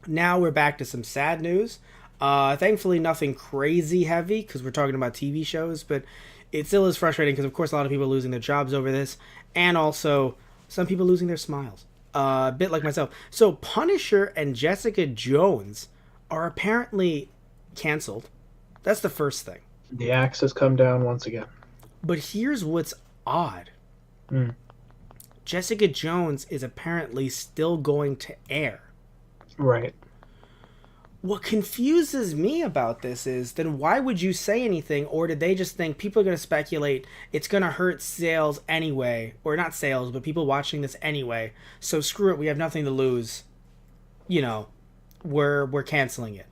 Now we're back to some sad news. Thankfully, nothing crazy heavy because we're talking about TV shows, but it still is frustrating because, of course, a lot of people are losing their jobs over this, and also some people losing their smiles. A bit like myself. So, Punisher and Jessica Jones are apparently canceled. That's the first thing. The axe has come down once again. But here's what's odd. Mm. Jessica Jones is apparently still going to air. Right. What confuses me about this is then why would you say anything, or did they just think people are going to speculate it's going to hurt sales anyway, or not sales, but people watching this anyway, so screw it, we have nothing to lose, you know, we're canceling it.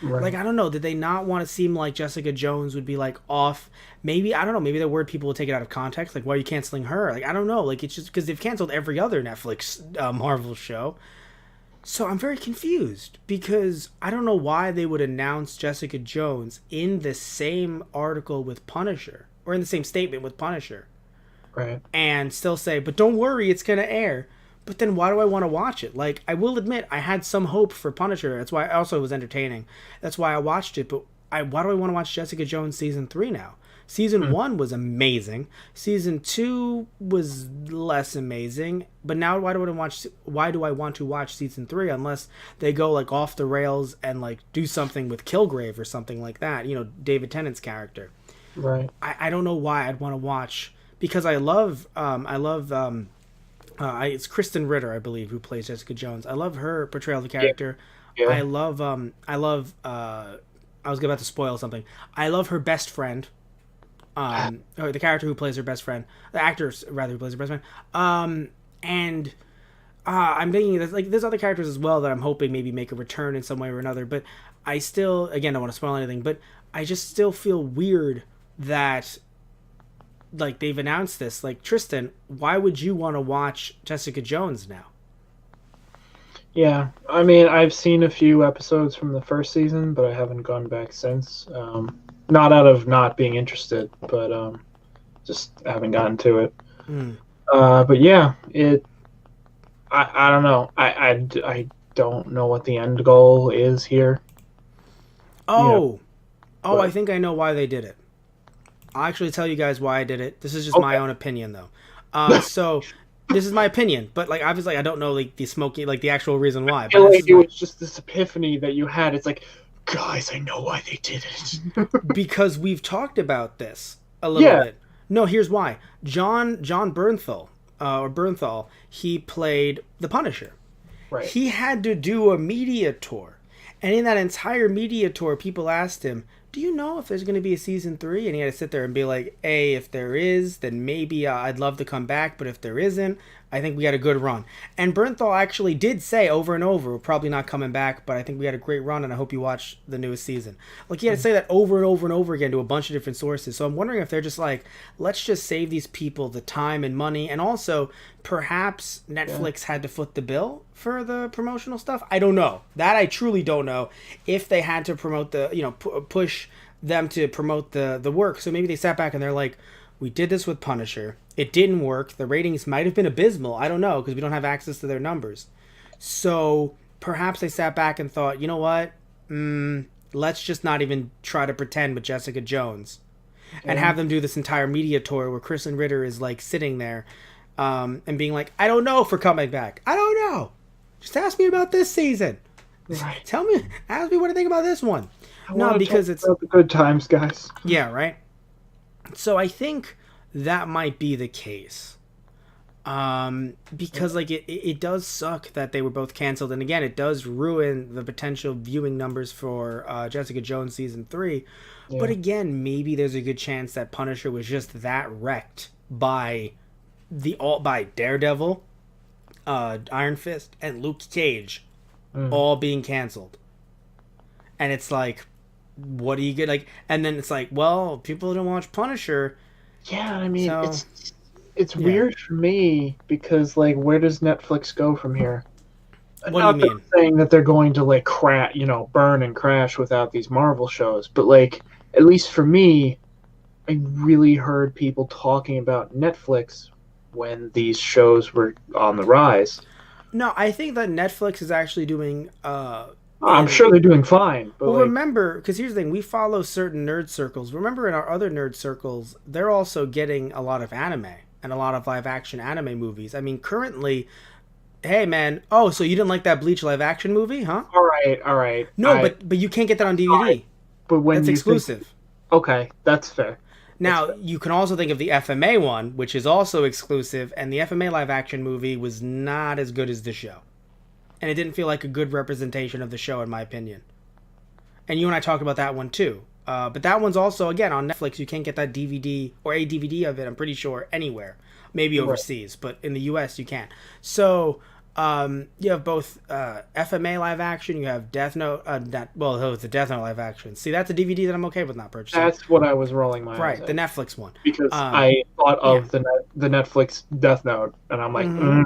Like, Right. I don't know, did they not want to seem like Jessica Jones would be like off? Maybe, I don't know, maybe the word people will take it out of context, like, why are you canceling her? Like, I don't know, like, it's just because they've canceled every other Netflix Marvel show. So I'm very confused because I don't know why they would announce Jessica Jones in the same article with Punisher, or in the same statement with Punisher, Right. and still say, but don't worry, it's going to air. But then why do I want to watch it? Like, I will admit, I had some hope for Punisher. That's why I also was entertaining. That's why I watched it. But why do I want to watch Jessica Jones season 3 now? Season Mm. 1 was amazing. Season 2 was less amazing. But now why do I want to watch season 3 unless they go like off the rails and like do something with Kilgrave or something like that, David Tennant's character. Right. I don't know why I'd want to watch because it's Kristen Ritter, I believe, who plays Jessica Jones. I love her portrayal of the Yeah. character. Yeah. I was about to spoil something. I love her best friend. Or the character who plays her best friend, the actor rather who plays her best friend. And I'm thinking that like there's other characters as well that I'm hoping maybe make a return in some way or another. But I still, again, don't want to spoil anything. But I just still feel weird that like they've announced this. Like Tristan, why would you want to watch Jessica Jones now? Yeah. I mean, I've seen a few episodes from the first season, but I haven't gone back since. Not out of not being interested, but just haven't gotten to it. Mm. But yeah, I don't know. I don't know what the end goal is here. You know, Oh, oh, I but think I know why they did it. I'll actually tell you guys why I did it. This is just my okay. own opinion, though. So this is my opinion, but like obviously I don't know like the smoking, like the actual reason why. I But feel this like is it my was just this epiphany that you had. It's like, guys, I know why they did it. because we've talked about this a little Yeah. bit. No, here's why. John Bernthal, or Bernthal, he played the Punisher. Right. He had to do a media tour. And in that entire media tour, people asked him, do you know if there's going to be a season 3? And he had to sit there and be like, hey, if there is, then maybe I'd love to come back. But if there isn't, I think we had a good run. And Bernthal actually did say over and over, we're probably not coming back, but I think we had a great run and I hope you watch the newest season. Like he had to say that over and over and over again to a bunch of different sources. So I'm wondering if they're just like, let's just save these people the time and money. And also, perhaps Yeah. Netflix had to foot the bill for the promotional stuff. I don't know. That I truly don't know. If they had to promote push them to promote the work. So maybe they sat back and they're like, we did this with Punisher. It didn't work. The ratings might have been abysmal. I don't know because we don't have access to their numbers. So perhaps they sat back and thought, you know what? Let's just not even try to pretend with Jessica Jones and Yeah. have them do this entire media tour where Kristen Ritter is like sitting there and being like, I don't know if we're coming back. I don't know. Just ask me about this season. Right. Tell me, ask me what I think about this one. I No, want to talk because it's, about the good times, guys. yeah, right? So I think that might be the case. Because like it does suck that they were both canceled, and again, it does ruin the potential viewing numbers for Jessica Jones season 3. But Yeah. again, maybe there's a good chance that Punisher was just that wrecked by by Daredevil, Iron Fist, and Luke Cage Mm. all being canceled, and it's like, what do you get like? And then it's like, well, people don't watch Punisher, Yeah, I mean, so it's yeah. weird for me because like, where does Netflix go from here? What do you Not that mean? I'm saying that they're going to like burn and crash without these Marvel shows, but like, at least for me, I really heard people talking about Netflix when these shows were on the rise. No, I think that Netflix is actually doing I'm in sure they're doing fine, but well, like, remember, because here's the thing: we follow certain nerd circles. Remember, in our other nerd circles, they're also getting a lot of anime and a lot of live action anime movies. I mean, currently, hey man, oh, so you didn't like that Bleach live action movie, huh? all right, No, but you can't get that on all right. DVD. But when That's you think, exclusive. okay, that's fair. That's Now, fair. you can also think of the FMA one, which is also exclusive, and the FMA live action movie was not as good as the show. And it didn't feel like a good representation of the show, in my opinion. And you and I talked about that one too. But that one's also, again, on Netflix. You can't get that DVD or a DVD of it, I'm pretty sure, anywhere. Maybe Right. overseas, but in the US, you can't. So, you have both FMA live action, you have Death Note, it's a Death Note live action. See, that's a DVD that I'm okay with not purchasing. That's what I was rolling my eyes Right, the at Netflix one. because I thought Yeah. of the Netflix Death Note, and I'm like, Mm-hmm.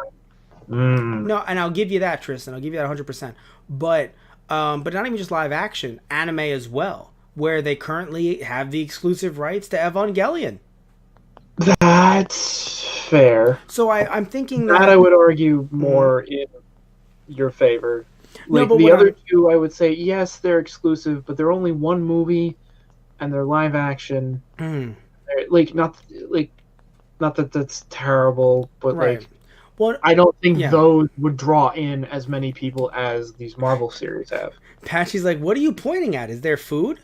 mm. No, and I'll give you that, Tristan. I'll give you that 100%. But not even just live action, anime as well, where they currently have the exclusive rights to Evangelion. That's fair. So I'm thinking That I that would argue more in your favor. no, Like but the what other I'm two, I would say yes, they're exclusive, but they're only one movie, and they're live action. They're, like not that that's terrible, but right. like Well, I don't think yeah. those would draw in as many people as these Marvel series have. Patchy's like, what are you pointing at? Is there food?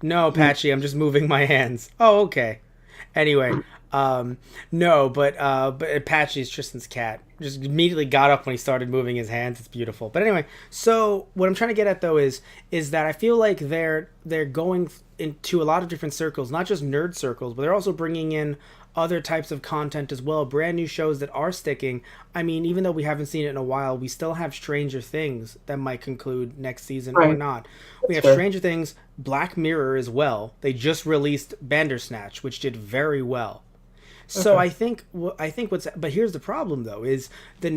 No, Yeah. Patchy, I'm just moving my hands. Oh, okay. Anyway, no, but Patchy's Tristan's cat. Just immediately got up when he started moving his hands. It's beautiful. But anyway, so what I'm trying to get at though is that I feel like they're going into a lot of different circles, not just nerd circles, but they're also bringing in other types of content as well, brand new shows that are sticking. I mean, even though we haven't seen it in a while, we still have Stranger Things that might conclude next season or Right. not. We have fair. Stranger Things, Black Mirror as well. They just released Bandersnatch, which did very well. So Okay. I think what's but here's the problem though is the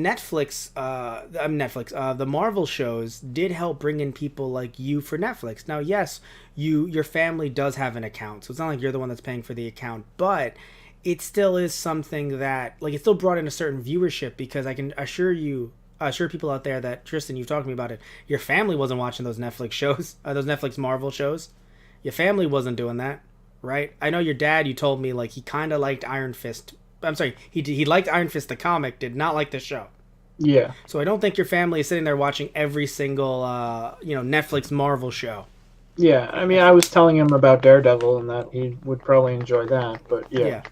the Marvel shows did help bring in people like you for Netflix. Now yes, your family does have an account, so it's not like you're the one that's paying for the account, but it still is something that like it still brought in a certain viewership because I can assure people out there that Tristan, you've talked to me about it. Your family wasn't watching those Netflix shows, those Netflix Marvel shows. Your family wasn't doing that, right? I know your dad. You told me like he kind of liked Iron Fist. I'm sorry, he liked Iron Fist the comic, did not like the show. Yeah. So I don't think your family is sitting there watching every single Netflix Marvel show. Yeah. I mean, I was telling him about Daredevil and that he would probably enjoy that, but yeah. Yeah.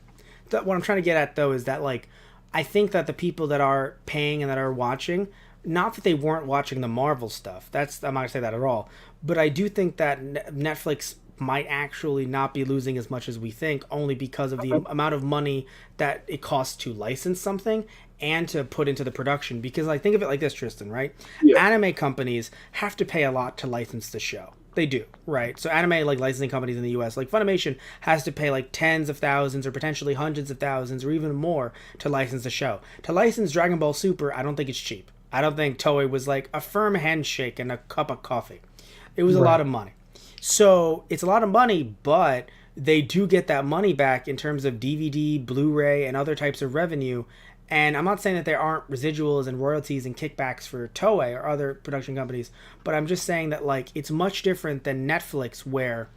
What I'm trying to get at though is that like I think that the people that are paying and that are watching, not that they weren't watching the Marvel stuff. I'm not gonna say that at all. But I do think that Netflix might actually not be losing as much as we think, only because of the amount of money that it costs to license something and to put into the production. Because like think of it like this, Tristan, right? Yeah. Anime companies have to pay a lot to license the show. They do, right? So anime like licensing companies in the US, like Funimation, has to pay like tens of thousands or potentially hundreds of thousands or even more to license the show. To license Dragon Ball Super, I don't think it's cheap. I don't think Toei was like a firm handshake and a cup of coffee. It was a lot of money. So it's a lot of money, but they do get that money back in terms of DVD, Blu-ray, and other types of revenue. And I'm not saying that there aren't residuals and royalties and kickbacks for Toei or other production companies, but I'm just saying that like it's much different than Netflix where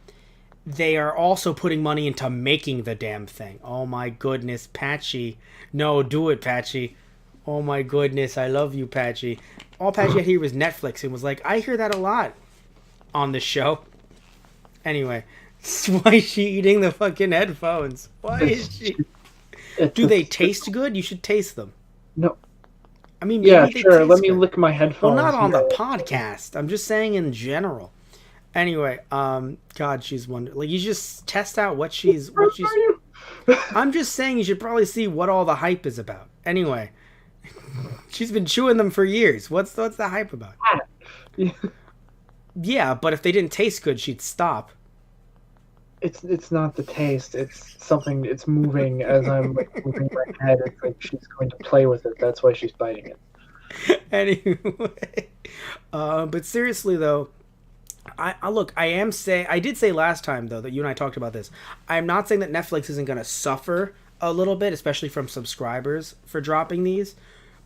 they are also putting money into making the damn thing. Oh my goodness, Patchy. No, do it, Patchy. Oh my goodness, I love you, Patchy. All Patchy had here was Netflix and was like, I hear that a lot on this show. Anyway, why is she eating the fucking headphones? Why is she? Do they taste good? You should taste them. No. I mean, Yeah, maybe they sure. taste Let me good. lick my headphones. Well, not on the here. podcast. I'm just saying in general. Anyway, God, she's wonderful. Like you just test out what she's. I'm just saying you should probably see what all the hype is about. Anyway, she's been chewing them for years. What's the hype about? Yeah, but if they didn't taste good, she'd stop. It's not the taste. It's something. It's moving as I'm like moving my head. It's like she's going to play with it. That's why she's biting it. Anyway, but seriously though, I did say last time though that you and I talked about this. I'm not saying that Netflix isn't going to suffer a little bit, especially from subscribers for dropping these.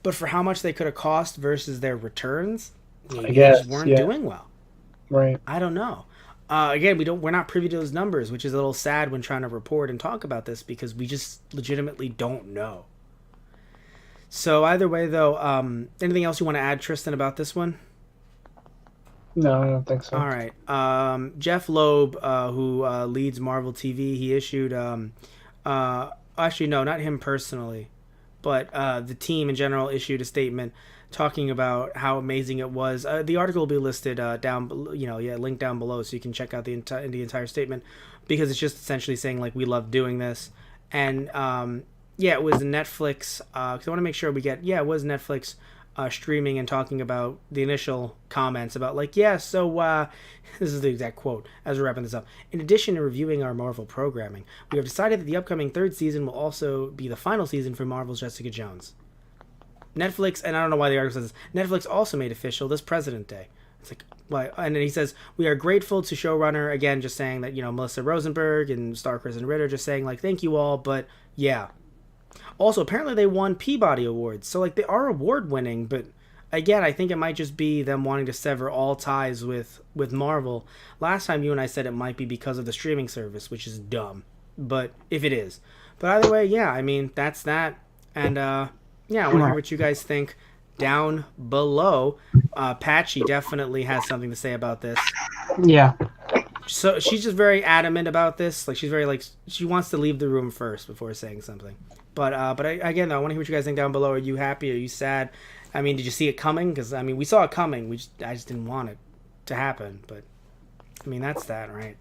But for how much they could have cost versus their returns, I maybe they just guess, weren't yeah, doing well. right. I don't know. Again, we're not privy to those numbers, which is a little sad when trying to report and talk about this because we just legitimately don't know. So either way, though, anything else you want to add, Tristan, about this one? No, I don't think so. All right. Jeff Loeb, who leads Marvel TV, he issued. Actually, no, not him personally, but the team in general issued a statement talking about how amazing it was. The article will be listed linked down below, so you can check out the entire statement because it's just essentially saying like we love doing this, and it was Netflix. Because I want to make sure we get it was Netflix streaming and talking about the initial comments about like this is the exact quote as we're wrapping this up. In addition to reviewing our Marvel programming, we have decided that the upcoming third season will also be the final season for Marvel's Jessica Jones. Netflix, and I don't know why the article says this, Netflix also made official this President Day. It's like, why? And then he says, we are grateful to showrunner, again, just saying that, Melissa Rosenberg and star Kristen Ritter just saying, like, thank you all, but yeah. Also, apparently they won Peabody Awards, so, like, they are award-winning, but again, I think it might just be them wanting to sever all ties with Marvel. Last time you and I said it might be because of the streaming service, which is dumb, but if it is. But either way, yeah, I mean, that's that, and, I want to hear what you guys think down below. Patchy definitely has something to say about this. Yeah. So she's just very adamant about this. Like she's very she wants to leave the room first before saying something. But again, I want to hear what you guys think down below. Are you happy? Are you sad? I mean, did you see it coming? Because I mean, we saw it coming. I just didn't want it to happen. But I mean, that's that, right?